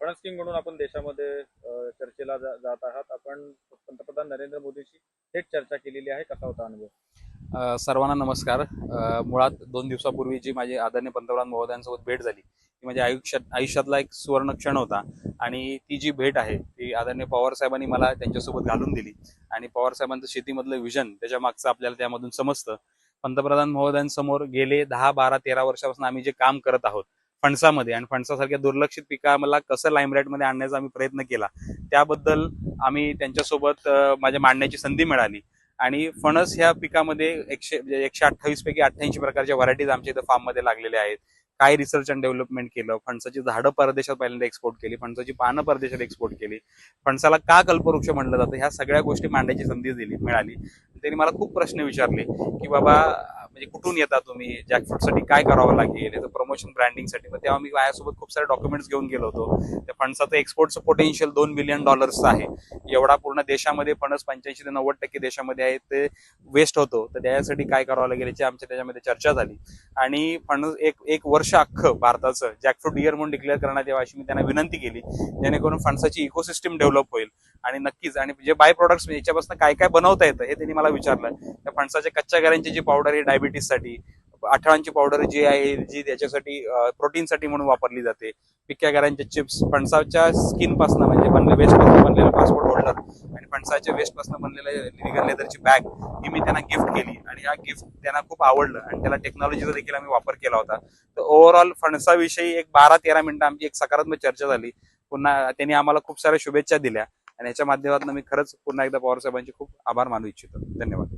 फणस किंग म्हणून आपण देशामध्ये चर्चेला जात आहात. आपण पंतप्रधान नरेंद्र मोदींशी थेट चर्चा केलेली आहे. कसा होता अनुभव? सर्वांना नमस्कार. मुळात 2 दिवसापूर्वी जी माझी आदरणीय पंतप्रधान महोदयांसोबत भेट झाली ती माझ्या आयुष्यातला एक सुवर्ण क्षण होता. आणि ती जी भेट आहे ती आदरणीय पवार साहेबांनी मला त्यांच्यासोबत घालून दिली. आणि पवार साहेबांचं शेतीमधलं विजन त्याच्या मागचं आपल्याला त्यामधून समजतं. पंतप्रधान महोदयांसमोर गेले 10-12-13 वर्षापासून आम्ही जे काम करत आहोत फणसामध्ये, आणि फणसासारख्या दुर्लक्षित पिकाला कसं लाईमलाईटमध्ये आणण्याचा आम्ही प्रयत्न केला, त्याबद्दल आम्ही त्यांच्यासोबत माझ्या मांडण्याची संधी मिळाली. आणि फणस ह्या पिकामध्ये 128 पैकी 88 प्रकारच्या व्हरायटीज आमच्या इथं फार्ममध्ये लागलेल्या आहेत. काय रिसर्च अँड डेव्हलपमेंट केलं, फणसाची झाडं परदेशात पहिल्यांदा एक्सपोर्ट केली, फणसाची पानं परदेशात एक्सपोर्ट केली, फणसाला का कल्पवृक्ष म्हणलं जातं, ह्या सगळ्या गोष्टी मांडायची संधी मिळाली. त्यांनी मला खूप प्रश्न विचारले की बाबा म्हणजे कुठून येता तुम्ही, जॅकफ्रूटसाठी काय करावं लागेल, याचं प्रमोशन ब्रँडिंगसाठी. मग तेव्हा मी माझ्यासोबत खूप सारे डॉक्युमेंट्स घेऊन गेलो होतो. त्या फणसाचं एक्सपोर्टचं पोटेन्शियल $2 बिलियन आहे. एवढा पूर्ण देशामध्ये फणस 85 ते 90% देशामध्ये आहे, ते वेस्ट होतो, तर त्यासाठी काय करावं लागेल याची आमच्या त्याच्यामध्ये चर्चा झाली. आणि फणस एक वर्ष अख्खं भारताचं जॅकफ्रूट इयर म्हणून डिक्लेअर करण्यात यावं अशी मी त्यांना विनंती केली, जेणेकरून फणसाची इकोसिस्टम डेव्हलप होईल. आणि नक्कीच, आणि जे बाय प्रोडक्ट्स याच्यापासून काय काय बनवता येतं हे त्यांनी मला विचारलं. त्या फणसाच्या कच्च्या गाऱ्यांची जी पावडर आहे डायबिटीससाठी, अठरांची पावडर जी आहे जी त्याच्यासाठी प्रोटीनसाठी म्हणून वापरली जाते, पिक्या गाऱ्यांचे चिप्स, फणसाच्या स्किन पासून म्हणजे वेस्ट पासून बनलेलं पासपोर्ट होल्डर आणि फणसाच्या वेस्ट पासून बनलेलं लिगल लेदरची बॅग ही मी त्यांना गिफ्ट केली. आणि हा गिफ्ट त्यांना खूप आवडलं आणि त्याला टेक्नॉलॉजीचा देखील आम्ही वापर केला होता. तर ओव्हरऑल फणसाविषयी एक 12-13 मिनिटं आमची एक सकारात्मक चर्चा झाली. पुन्हा त्यांनी आम्हाला खूप साऱ्या शुभेच्छा दिल्या आणि याच्या माध्यमातून मी खरंच पुन्हा एकदा पवार साहेबांचे खूप आभार मानू इच्छितो. धन्यवाद.